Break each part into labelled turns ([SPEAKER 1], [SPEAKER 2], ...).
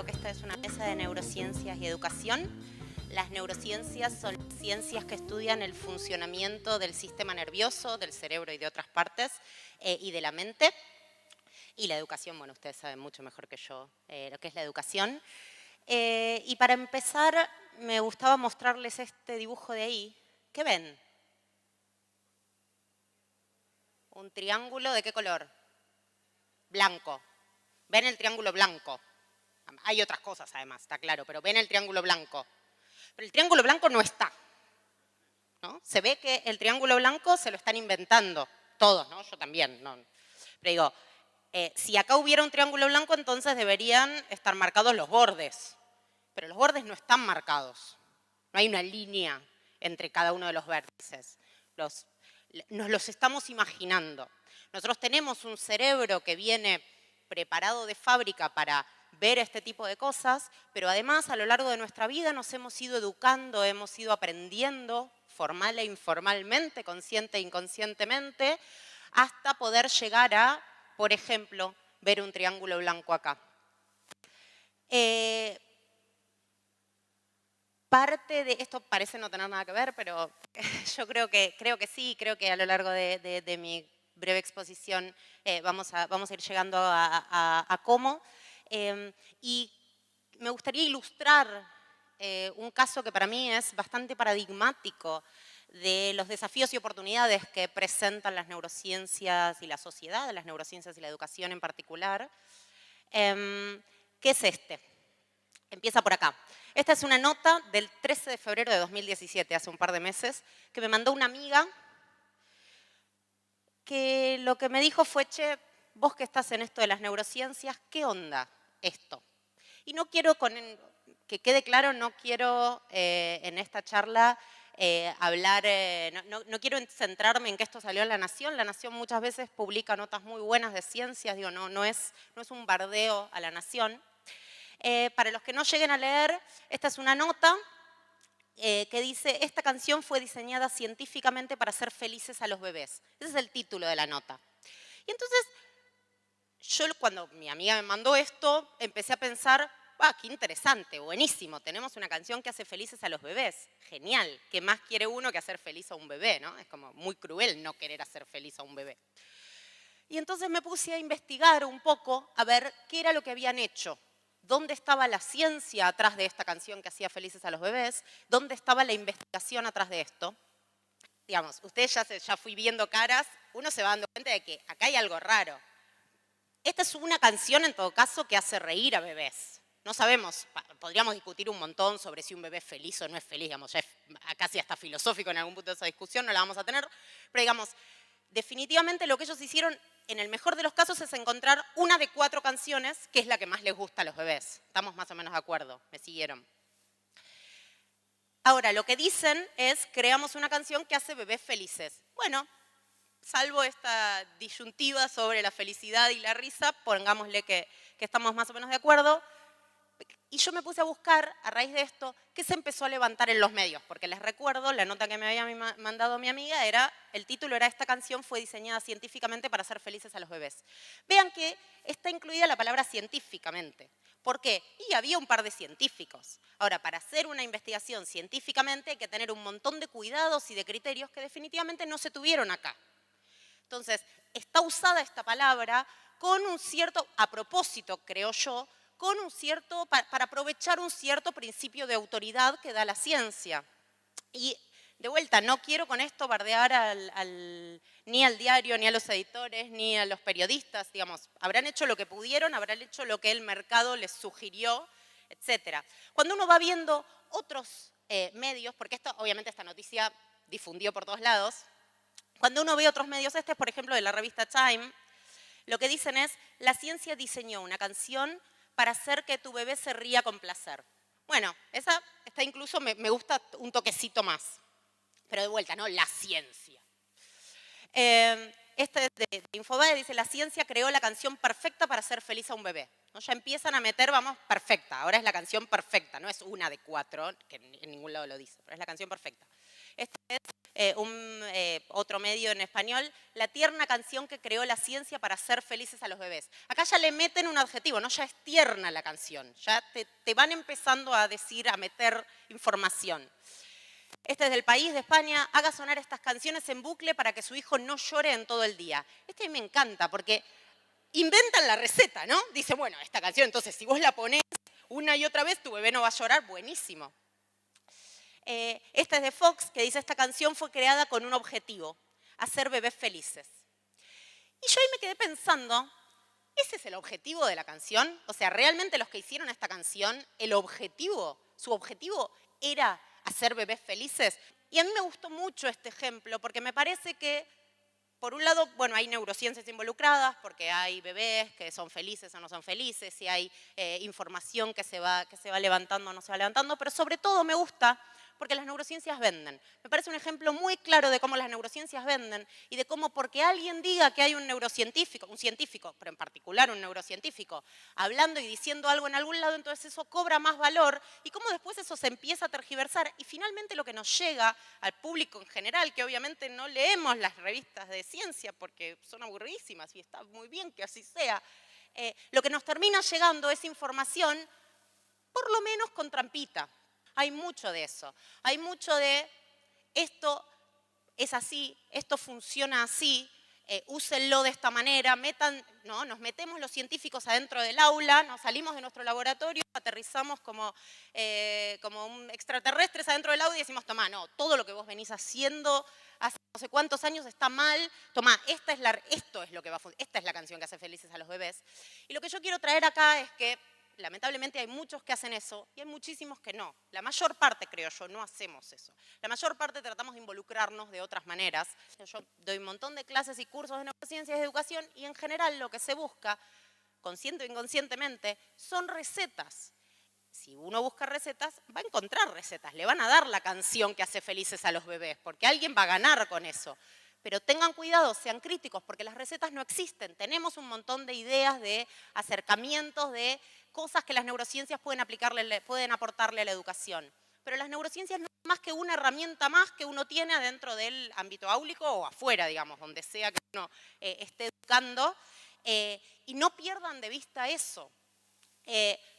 [SPEAKER 1] comentado que esta es una mesa de neurociencias y educación. Las neurociencias son ciencias que estudian el funcionamiento del sistema nervioso, del cerebro y de otras partes, y de la mente. Y la educación, bueno, ustedes saben mucho mejor que yo lo que es la educación. Y para empezar, me gustaba mostrarles este dibujo de ahí. ¿Qué ven? Un triángulo, ¿de qué color? Blanco. ¿Ven el triángulo blanco? Hay otras cosas además, está claro, pero ven el triángulo blanco. Pero el triángulo blanco no está, ¿no? Se ve que el triángulo blanco se lo están inventando, todos, ¿no? Yo también, ¿no? Pero digo, si acá hubiera un triángulo blanco, entonces deberían estar marcados los bordes. Pero los bordes no están marcados. No hay una línea entre cada uno de los vértices. Nos los estamos imaginando. Nosotros tenemos un cerebro que viene preparado de fábrica para ver este tipo de cosas, pero además a lo largo de nuestra vida nos hemos ido educando, hemos ido aprendiendo formal e informalmente, consciente e inconscientemente, hasta poder llegar a, por ejemplo, ver un triángulo blanco acá. Parte de esto parece no tener nada que ver, pero yo creo que sí, creo que a lo largo de mi breve exposición vamos a ir llegando a cómo. Y me gustaría ilustrar un caso que para mí es bastante paradigmático de los desafíos y oportunidades que presentan las neurociencias y la sociedad, las neurociencias y la educación en particular. ¿Qué es este? Empieza por acá. Esta es una nota del 13 de febrero de 2017, hace un par de meses, que me mandó una amiga que lo que me dijo fue, che, vos que estás en esto de las neurociencias, ¿qué onda esto? Y no quiero, que quede claro, no quiero en esta charla hablar, no quiero centrarme en que esto salió en La Nación. La Nación muchas veces publica notas muy buenas de ciencias, digo, no es un bardeo a La Nación. Para los que no lleguen a leer, esta es una nota que dice, esta canción fue diseñada científicamente para hacer felices a los bebés. Ese es el título de la nota. Y entonces, yo cuando mi amiga me mandó esto, empecé a pensar, qué interesante, buenísimo, tenemos una canción que hace felices a los bebés. Genial, ¿qué más quiere uno que hacer feliz a un bebé, no? Es como muy cruel no querer hacer feliz a un bebé. Y entonces me puse a investigar un poco, a ver qué era lo que habían hecho. ¿Dónde estaba la ciencia atrás de esta canción que hacía felices a los bebés? ¿Dónde estaba la investigación atrás de esto? Digamos, ustedes ya fui viendo caras, uno se va dando cuenta de que acá hay algo raro. Esta es una canción, en todo caso, que hace reír a bebés. No sabemos, podríamos discutir un montón sobre si un bebé es feliz o no es feliz, digamos, ya es casi hasta filosófico en algún punto de esa discusión, no la vamos a tener, pero digamos, definitivamente lo que ellos hicieron, en el mejor de los casos, es encontrar una de 4 canciones que es la que más les gusta a los bebés. Estamos más o menos de acuerdo, ¿me siguieron? Ahora, lo que dicen es, creamos una canción que hace bebés felices. Bueno, salvo esta disyuntiva sobre la felicidad y la risa, pongámosle que estamos más o menos de acuerdo. Y yo me puse a buscar, a raíz de esto, qué se empezó a levantar en los medios. Porque les recuerdo, la nota que me había mandado mi amiga el título era esta canción fue diseñada científicamente para hacer felices a los bebés. Vean que está incluida la palabra científicamente. ¿Por qué? Y había un par de científicos. Ahora, para hacer una investigación científicamente hay que tener un montón de cuidados y de criterios que definitivamente no se tuvieron acá. Entonces, está usada esta palabra con un cierto, a propósito, creo yo, con un cierto, para aprovechar un cierto principio de autoridad que da la ciencia. Y de vuelta, no quiero con esto bardear ni al diario, ni a los editores, ni a los periodistas, digamos, habrán hecho lo que pudieron, habrán hecho lo que el mercado les sugirió, etc. Cuando uno va viendo otros medios, porque obviamente esta noticia difundió por todos lados, cuando uno ve otros medios, este es por ejemplo de la revista Time, lo que dicen es, la ciencia diseñó una canción para hacer que tu bebé se ría con placer. Bueno, esa está incluso, me gusta un toquecito más. Pero de vuelta, ¿no? La ciencia. Este es de Infobae, dice, la ciencia creó la canción perfecta para hacer feliz a un bebé. ¿No? Ya empiezan a meter, vamos, perfecta. Ahora es la canción perfecta, no es una de 4, que en ningún lado lo dice, pero es la canción perfecta. Este es otro medio en español, la tierna canción que creó la ciencia para hacer felices a los bebés. Acá ya le meten un adjetivo, ¿no? Ya es tierna la canción, ya te van empezando a decir, a meter información. Este es del País, de España, haga sonar estas canciones en bucle para que su hijo no llore en todo el día. Este a mí me encanta porque inventan la receta, ¿no? Dice, bueno, esta canción, entonces, si vos la ponés una y otra vez, tu bebé no va a llorar, buenísimo. Esta es de Fox, que dice, esta canción fue creada con un objetivo, hacer bebés felices. Y yo ahí me quedé pensando, ¿ese es el objetivo de la canción? O sea, ¿realmente los que hicieron esta canción, su objetivo era hacer bebés felices? Y a mí me gustó mucho este ejemplo, porque me parece que, por un lado, bueno, hay neurociencias involucradas, porque hay bebés que son felices o no son felices, y hay información que se va levantando o no se va levantando, pero sobre todo me gusta porque las neurociencias venden. Me parece un ejemplo muy claro de cómo las neurociencias venden y de cómo porque alguien diga que hay un neurocientífico, un científico, pero en particular un neurocientífico, hablando y diciendo algo en algún lado, entonces eso cobra más valor y cómo después eso se empieza a tergiversar y finalmente lo que nos llega al público en general, que obviamente no leemos las revistas de ciencia porque son aburridísimas y está muy bien que así sea, lo que nos termina llegando es información por lo menos con trampita. Hay mucho de eso. Hay mucho de esto es así, esto funciona así, úsenlo de esta manera, ¿no? Nos metemos los científicos adentro del aula, nos salimos de nuestro laboratorio, aterrizamos como un extraterrestres adentro del aula y decimos, tomá, no, todo lo que vos venís haciendo hace no sé cuántos años está mal, tomá, esta es la canción que hace felices a los bebés. Y lo que yo quiero traer acá es que lamentablemente hay muchos que hacen eso y hay muchísimos que no. La mayor parte, creo yo, no hacemos eso. La mayor parte tratamos de involucrarnos de otras maneras. Yo doy un montón de clases y cursos de neurociencias y de educación y en general lo que se busca, consciente o inconscientemente, son recetas. Si uno busca recetas, va a encontrar recetas. Le van a dar la canción que hace felices a los bebés, porque alguien va a ganar con eso. Pero tengan cuidado, sean críticos, porque las recetas no existen. Tenemos un montón de ideas, de acercamientos, de cosas que las neurociencias pueden aportarle a la educación. Pero las neurociencias no son más que una herramienta más que uno tiene adentro del ámbito áulico o afuera, digamos, donde sea que uno esté educando. Y no pierdan de vista eso.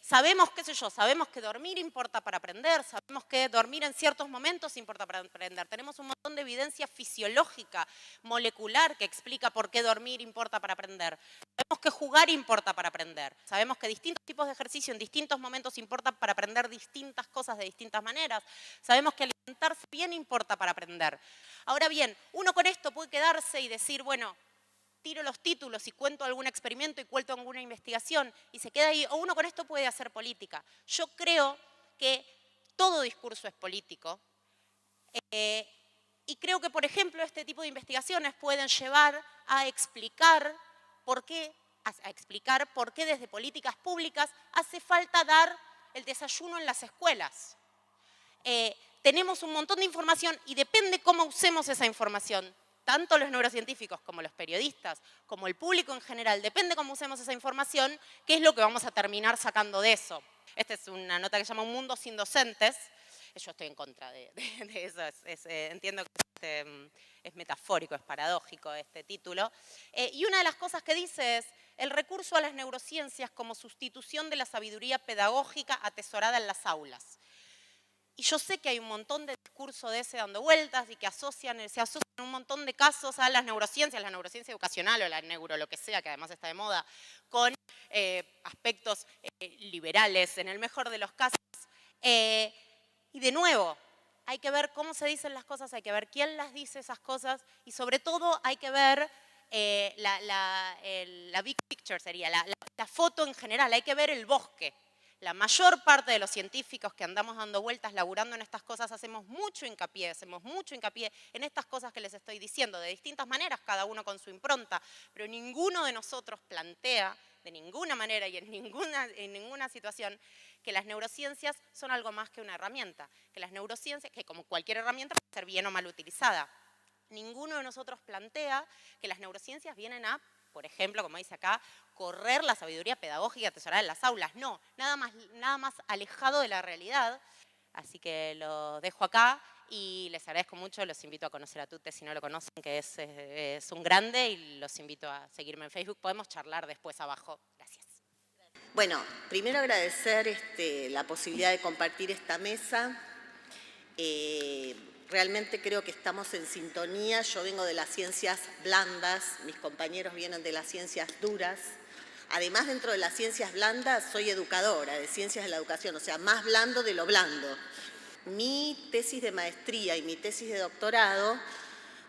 [SPEAKER 1] Sabemos, qué sé yo, sabemos que dormir importa para aprender, sabemos que dormir en ciertos momentos importa para aprender. Tenemos un montón de evidencia fisiológica, molecular, que explica por qué dormir importa para aprender. Sabemos que jugar importa para aprender. Sabemos que distintos tipos de ejercicio en distintos momentos importan para aprender distintas cosas de distintas maneras. Sabemos que alimentarse bien importa para aprender. Ahora bien, uno con esto puede quedarse y decir, bueno, tiro los títulos y cuento algún experimento y cuento alguna investigación y se queda ahí, o uno con esto puede hacer política. Yo creo que todo discurso es político y creo que, por ejemplo, este tipo de investigaciones pueden llevar a explicar por qué desde políticas públicas hace falta dar el desayuno en las escuelas. Tenemos un montón de información y depende cómo usemos esa información. Tanto los neurocientíficos como los periodistas, como el público en general, depende cómo usemos esa información, qué es lo que vamos a terminar sacando de eso. Esta es una nota que se llama Un mundo sin docentes. Yo estoy en contra de eso, entiendo que es metafórico, es paradójico este título. Y una de las cosas que dice es el recurso a las neurociencias como sustitución de la sabiduría pedagógica atesorada en las aulas. Y yo sé que hay un montón de discurso de ese dando vueltas y que se asocian en un montón de casos a las neurociencias, la neurociencia educacional o la neuro lo que sea, que además está de moda, con aspectos liberales en el mejor de los casos. Y de nuevo, hay que ver cómo se dicen las cosas, hay que ver quién las dice esas cosas y sobre todo hay que ver la big picture, sería la foto en general, hay que ver el bosque. La mayor parte de los científicos que andamos dando vueltas, laburando en estas cosas, hacemos mucho hincapié en estas cosas que les estoy diciendo, de distintas maneras, cada uno con su impronta, pero ninguno de nosotros plantea de ninguna manera y en ninguna situación que las neurociencias son algo más que una herramienta, que las neurociencias, que como cualquier herramienta puede ser bien o mal utilizada. Ninguno de nosotros plantea que las neurociencias vienen a, por ejemplo, como dice acá, correr la sabiduría pedagógica atesorada en las aulas. No, nada más alejado de la realidad. Así que lo dejo acá y les agradezco mucho, los invito a conocer a Tute si no lo conocen, que es un grande, y los invito a seguirme en Facebook. Podemos charlar después abajo. Gracias.
[SPEAKER 2] Bueno, primero agradecer la posibilidad de compartir esta mesa. Realmente creo que estamos en sintonía. Yo vengo de las ciencias blandas, mis compañeros vienen de las ciencias duras. Además, dentro de las ciencias blandas, soy educadora de ciencias de la educación, o sea, más blando de lo blando. Mi tesis de maestría y mi tesis de doctorado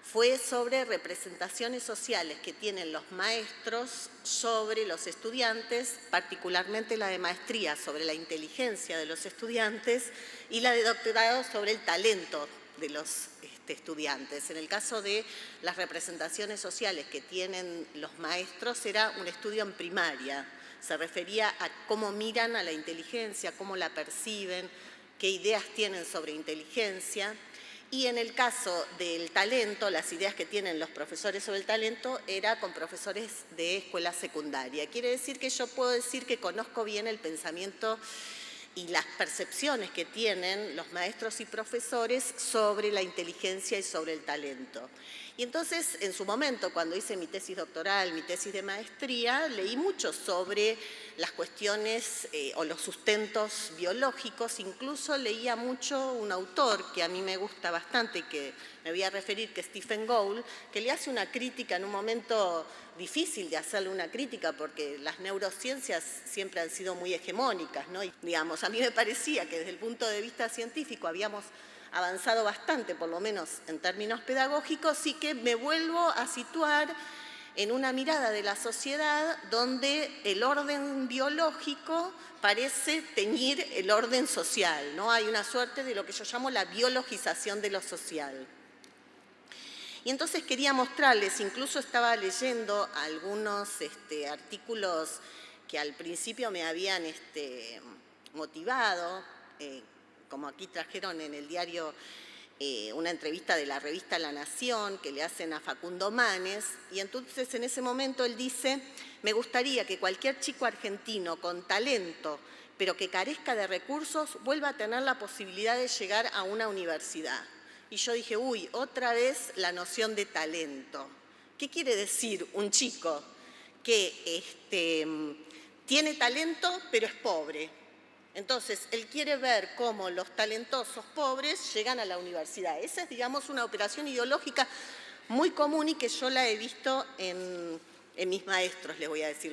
[SPEAKER 2] fue sobre representaciones sociales que tienen los maestros sobre los estudiantes, particularmente la de maestría sobre la inteligencia de los estudiantes y la de doctorado sobre el talento de los estudiantes. En el caso de las representaciones sociales que tienen los maestros, era un estudio en primaria. Se refería a cómo miran a la inteligencia, cómo la perciben, qué ideas tienen sobre inteligencia. Y en el caso del talento, las ideas que tienen los profesores sobre el talento era con profesores de escuela secundaria. Quiere decir que yo puedo decir que conozco bien el pensamiento y las percepciones que tienen los maestros y profesores sobre la inteligencia y sobre el talento. Y entonces, en su momento, cuando hice mi tesis doctoral, mi tesis de maestría, leí mucho sobre las cuestiones o los sustentos biológicos. Incluso leía mucho un autor que a mí me gusta bastante y que me voy a referir, que es Stephen Gould, que le hace una crítica en un momento difícil de hacerle una crítica porque las neurociencias siempre han sido muy hegemónicas, ¿no? Y, digamos, a mí me parecía que desde el punto de vista científico habíamos avanzado bastante, por lo menos en términos pedagógicos, y que me vuelvo a situar en una mirada de la sociedad donde el orden biológico parece teñir el orden social, ¿no? Hay una suerte de lo que yo llamo la biologización de lo social. Y entonces quería mostrarles, incluso estaba leyendo algunos artículos que al principio me habían motivado, como aquí trajeron en el diario una entrevista de la revista La Nación que le hacen a Facundo Manes, y entonces en ese momento él dice: me gustaría que cualquier chico argentino con talento, pero que carezca de recursos, vuelva a tener la posibilidad de llegar a una universidad. Y yo dije, uy, otra vez la noción de talento. ¿Qué quiere decir un chico que tiene talento pero es pobre? Entonces, él quiere ver cómo los talentosos pobres llegan a la universidad. Esa es, digamos, una operación ideológica muy común y que yo la he visto en mis maestros, les voy a decir,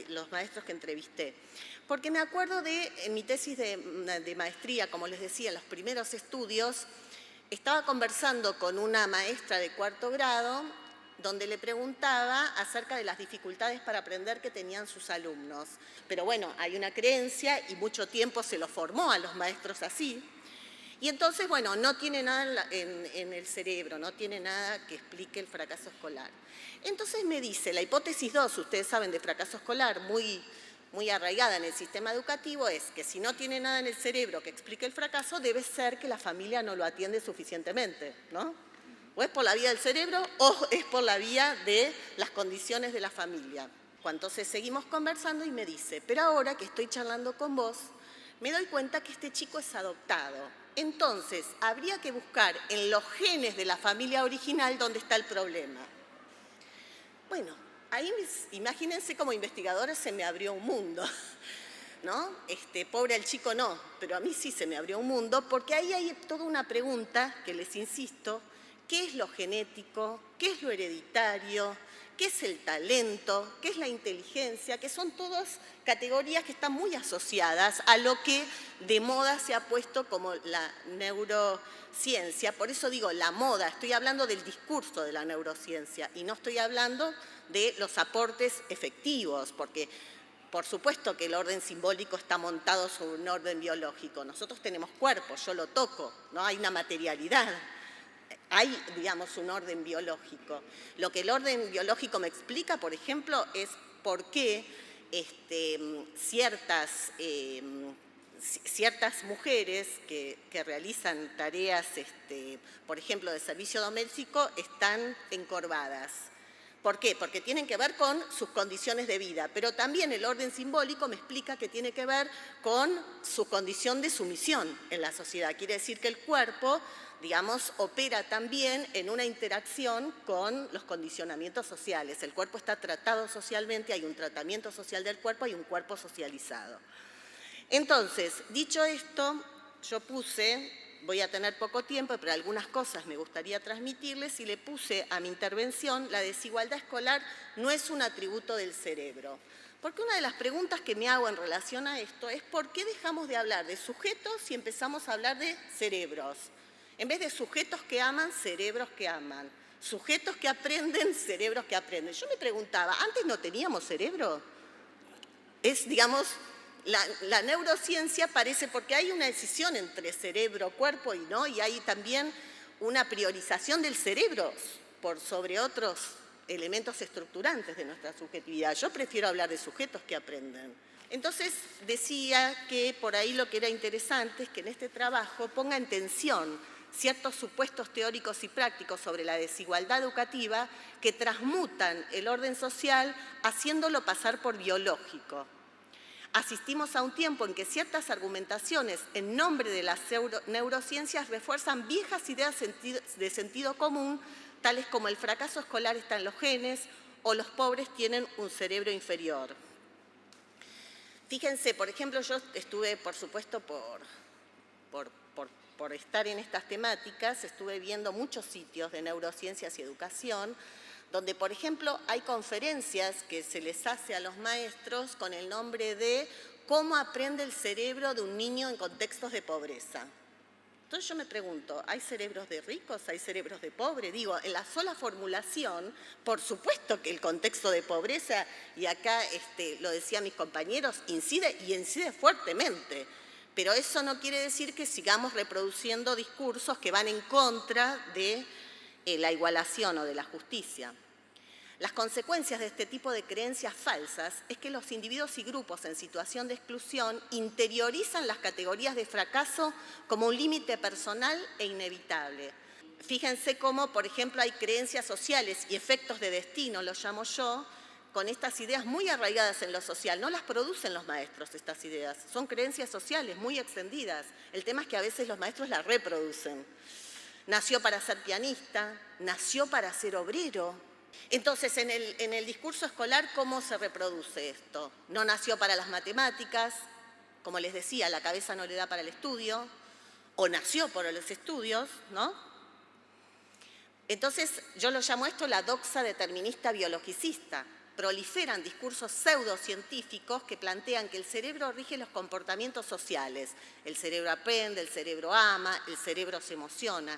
[SPEAKER 2] los maestros que entrevisté. Porque me acuerdo en mi tesis de maestría, como les decía, en los primeros estudios, estaba conversando con una maestra de cuarto grado donde le preguntaba acerca de las dificultades para aprender que tenían sus alumnos. Pero bueno, hay una creencia y mucho tiempo se lo formó a los maestros así. Y entonces, bueno, no tiene nada en el cerebro, no tiene nada que explique el fracaso escolar. Entonces me dice, la hipótesis 2, ustedes saben, de fracaso escolar, muy arraigada en el sistema educativo, es que si no tiene nada en el cerebro que explique el fracaso, debe ser que la familia no lo atiende suficientemente, ¿no? O es por la vía del cerebro o es por la vía de las condiciones de la familia. Entonces seguimos conversando y me dice, pero ahora que estoy charlando con vos, me doy cuenta que este chico es adoptado. Entonces, habría que buscar en los genes de la familia original dónde está el problema. Bueno, ahí imagínense, como investigadora se me abrió un mundo, ¿no? Pobre al chico no, pero a mí sí se me abrió un mundo, porque ahí hay toda una pregunta que les insisto: ¿qué es lo genético? ¿Qué es lo hereditario? ¿Qué es el talento? ¿Qué es la inteligencia? Que son todas categorías que están muy asociadas a lo que de moda se ha puesto como la neurociencia. Por eso digo la moda, estoy hablando del discurso de la neurociencia y no estoy hablando de los aportes efectivos, porque por supuesto que el orden simbólico está montado sobre un orden biológico. Nosotros tenemos cuerpo, yo lo toco, ¿no? Hay una materialidad. Hay, digamos, un orden biológico. Lo que el orden biológico me explica, por ejemplo, es por qué ciertas mujeres que realizan tareas, por ejemplo, de servicio doméstico, están encorvadas. ¿Por qué? Porque tienen que ver con sus condiciones de vida, pero también el orden simbólico me explica que tiene que ver con su condición de sumisión en la sociedad. Quiere decir que el cuerpo, digamos, opera también en una interacción con los condicionamientos sociales. El cuerpo está tratado socialmente, hay un tratamiento social del cuerpo, hay un cuerpo socializado. Entonces, dicho esto, yo puse, voy a tener poco tiempo, pero algunas cosas me gustaría transmitirles y le puse a mi intervención: la desigualdad escolar no es un atributo del cerebro. Porque una de las preguntas que me hago en relación a esto es ¿por qué dejamos de hablar de sujetos y empezamos a hablar de cerebros? En vez de sujetos que aman, cerebros que aman. Sujetos que aprenden, cerebros que aprenden. Yo me preguntaba, ¿antes no teníamos cerebro? Es, digamos, la neurociencia parece, porque hay una decisión entre cerebro, cuerpo y no, y hay también una priorización del cerebro por sobre otros elementos estructurantes de nuestra subjetividad. Yo prefiero hablar de sujetos que aprenden. Entonces decía que por ahí lo que era interesante es que en este trabajo ponga en tensión ciertos supuestos teóricos y prácticos sobre la desigualdad educativa que transmutan el orden social haciéndolo pasar por biológico. Asistimos a un tiempo en que ciertas argumentaciones en nombre de las neurociencias refuerzan viejas ideas de sentido común, tales como el fracaso escolar está en los genes o los pobres tienen un cerebro inferior. Fíjense, por ejemplo, yo estuve, por supuesto, por estar en estas temáticas, estuve viendo muchos sitios de neurociencias y educación, donde, por ejemplo, hay conferencias que se les hace a los maestros con el nombre de ¿cómo aprende el cerebro de un niño en contextos de pobreza? Entonces yo me pregunto, ¿hay cerebros de ricos? ¿Hay cerebros de pobres? Digo, en la sola formulación, por supuesto que el contexto de pobreza, y acá lo decían mis compañeros, incide y incide fuertemente. Pero eso no quiere decir que sigamos reproduciendo discursos que van en contra de la igualación o de la justicia. Las consecuencias de este tipo de creencias falsas es que los individuos y grupos en situación de exclusión interiorizan las categorías de fracaso como un límite personal e inevitable. Fíjense cómo, por ejemplo, hay creencias sociales y efectos de destino, lo llamo yo, con estas ideas muy arraigadas en lo social. No las producen los maestros estas ideas, son creencias sociales muy extendidas. El tema es que a veces los maestros las reproducen. Nació para ser pianista, nació para ser obrero. Entonces, en el discurso escolar, ¿cómo se reproduce esto? No nació para las matemáticas, como les decía, la cabeza no le da para el estudio, o nació por los estudios, ¿no? Entonces, yo lo llamo esto la doxa determinista biologicista. Proliferan discursos pseudocientíficos que plantean que el cerebro rige los comportamientos sociales. El cerebro aprende, el cerebro ama, el cerebro se emociona.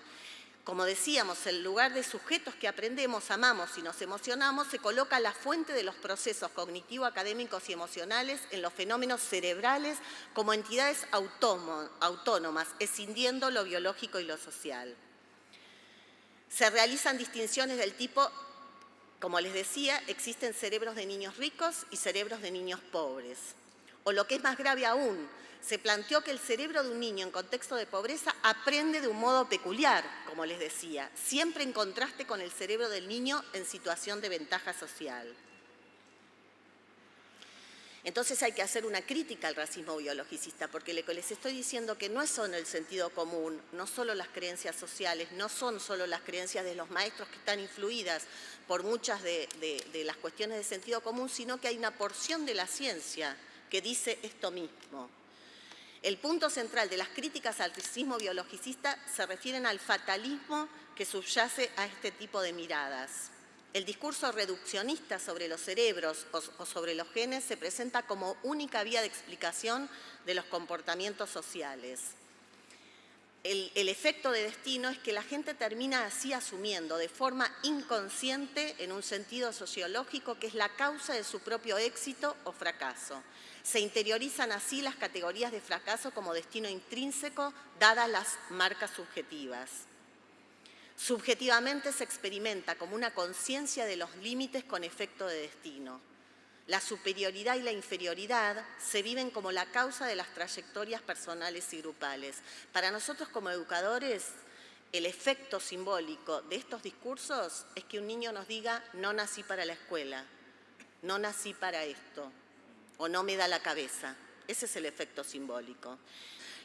[SPEAKER 2] Como decíamos, en lugar de sujetos que aprendemos, amamos y nos emocionamos, se coloca la fuente de los procesos cognitivo-académicos y emocionales en los fenómenos cerebrales como entidades autónomas, escindiendo lo biológico y lo social. Se realizan distinciones del tipo, como les decía, existen cerebros de niños ricos y cerebros de niños pobres. O lo que es más grave aún, se planteó que el cerebro de un niño en contexto de pobreza aprende de un modo peculiar, como les decía, siempre en contraste con el cerebro del niño en situación de ventaja social. Entonces hay que hacer una crítica al racismo biologicista, porque lo que les estoy diciendo que no es solo el sentido común, no solo las creencias sociales, no son solo las creencias de los maestros que están influidas por muchas de las cuestiones de sentido común, sino que hay una porción de la ciencia que dice esto mismo. El punto central de las críticas al racismo biologicista se refieren al fatalismo que subyace a este tipo de miradas. El discurso reduccionista sobre los cerebros o sobre los genes se presenta como única vía de explicación de los comportamientos sociales. El efecto de destino es que la gente termina así asumiendo de forma inconsciente, en un sentido sociológico, que es la causa de su propio éxito o fracaso. Se interiorizan así las categorías de fracaso como destino intrínseco, dadas las marcas subjetivas. Subjetivamente se experimenta como una conciencia de los límites con efecto de destino. La superioridad y la inferioridad se viven como la causa de las trayectorias personales y grupales. Para nosotros como educadores, el efecto simbólico de estos discursos es que un niño nos diga: no nací para la escuela, no nací para esto, o no me da la cabeza. Ese es el efecto simbólico.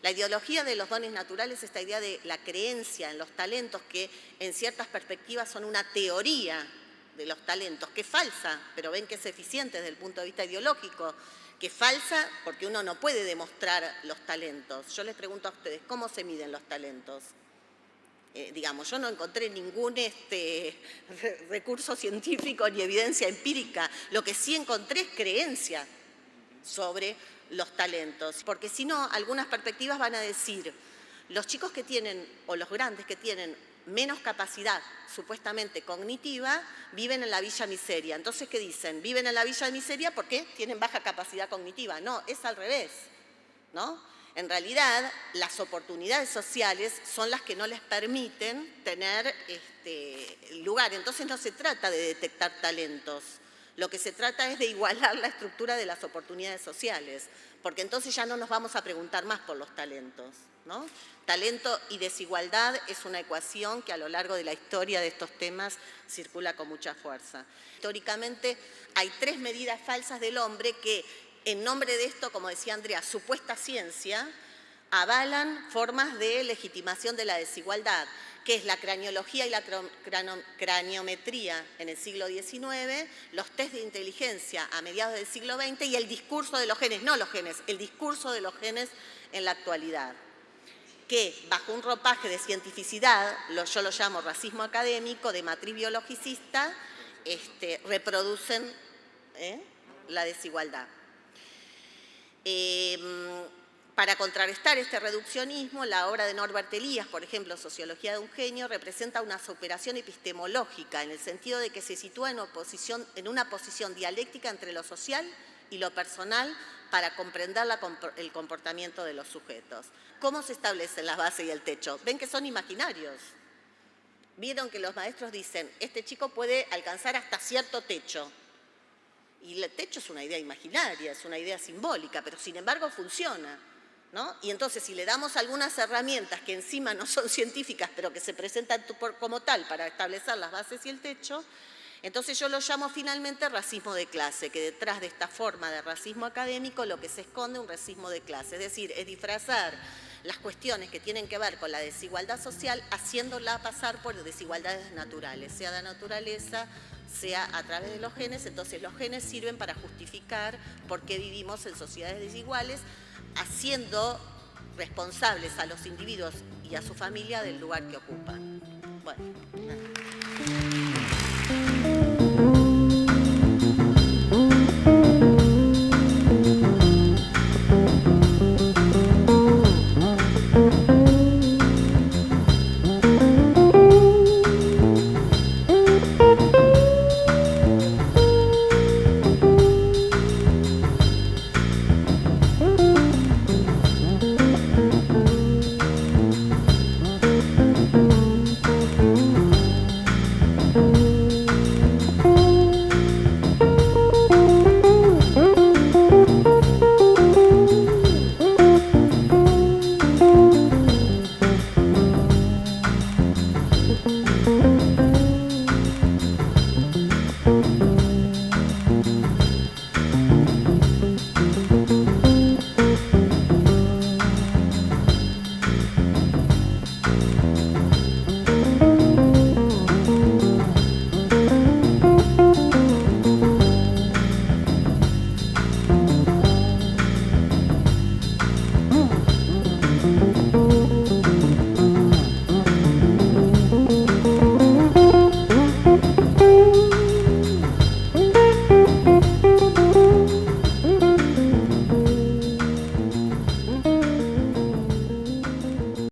[SPEAKER 2] La ideología de los dones naturales, esta idea de la creencia en los talentos, que en ciertas perspectivas son una teoría de los talentos, que es falsa, pero ven que es eficiente desde el punto de vista ideológico, que es falsa porque uno no puede demostrar los talentos. Yo les pregunto a ustedes, ¿cómo se miden los talentos? Digamos, yo no encontré ningún recurso científico ni evidencia empírica. Lo que sí encontré es creencia sobre los talentos, porque si no, algunas perspectivas van a decir, los chicos que tienen, o los grandes que tienen menos capacidad supuestamente cognitiva, viven en la villa miseria. Entonces, ¿qué dicen? Viven en la villa de miseria porque tienen baja capacidad cognitiva. No, es al revés, ¿no? En realidad, las oportunidades sociales son las que no les permiten tener lugar. Entonces, no se trata de detectar talentos. Lo que se trata es de igualar la estructura de las oportunidades sociales, porque entonces ya no nos vamos a preguntar más por los talentos, ¿no? Talento y desigualdad es una ecuación que a lo largo de la historia de estos temas circula con mucha fuerza. Históricamente hay 3 medidas falsas del hombre que, en nombre de esto, como decía Andrea, supuesta ciencia, avalan formas de legitimación de la desigualdad, que es la craniología y la craniometría en el siglo XIX, los test de inteligencia a mediados del siglo XX y el discurso de los genes, no los genes, el discurso de los genes en la actualidad, que bajo un ropaje de cientificidad, yo lo llamo racismo académico, de matriz biologicista, reproducen la desigualdad. Para contrarrestar este reduccionismo, la obra de Norbert Elias, por ejemplo, Sociología de un genio, representa una superación epistemológica en el sentido de que se sitúa en una posición dialéctica entre lo social y lo personal para comprender el comportamiento de los sujetos. ¿Cómo se establecen las bases y el techo? Ven que son imaginarios. Vieron que los maestros dicen, este chico puede alcanzar hasta cierto techo. Y el techo es una idea imaginaria, es una idea simbólica, pero sin embargo funciona, ¿no? Y entonces, si le damos algunas herramientas que encima no son científicas, pero que se presentan como tal para establecer las bases y el techo, entonces yo lo llamo finalmente racismo de clase, que detrás de esta forma de racismo académico lo que se esconde es un racismo de clase, es decir, es disfrazar las cuestiones que tienen que ver con la desigualdad social haciéndola pasar por desigualdades naturales, sea de naturaleza, sea a través de los genes. Entonces los genes sirven para justificar por qué vivimos en sociedades desiguales, haciendo responsables a los individuos y a su familia del lugar que ocupan. Bueno, nada.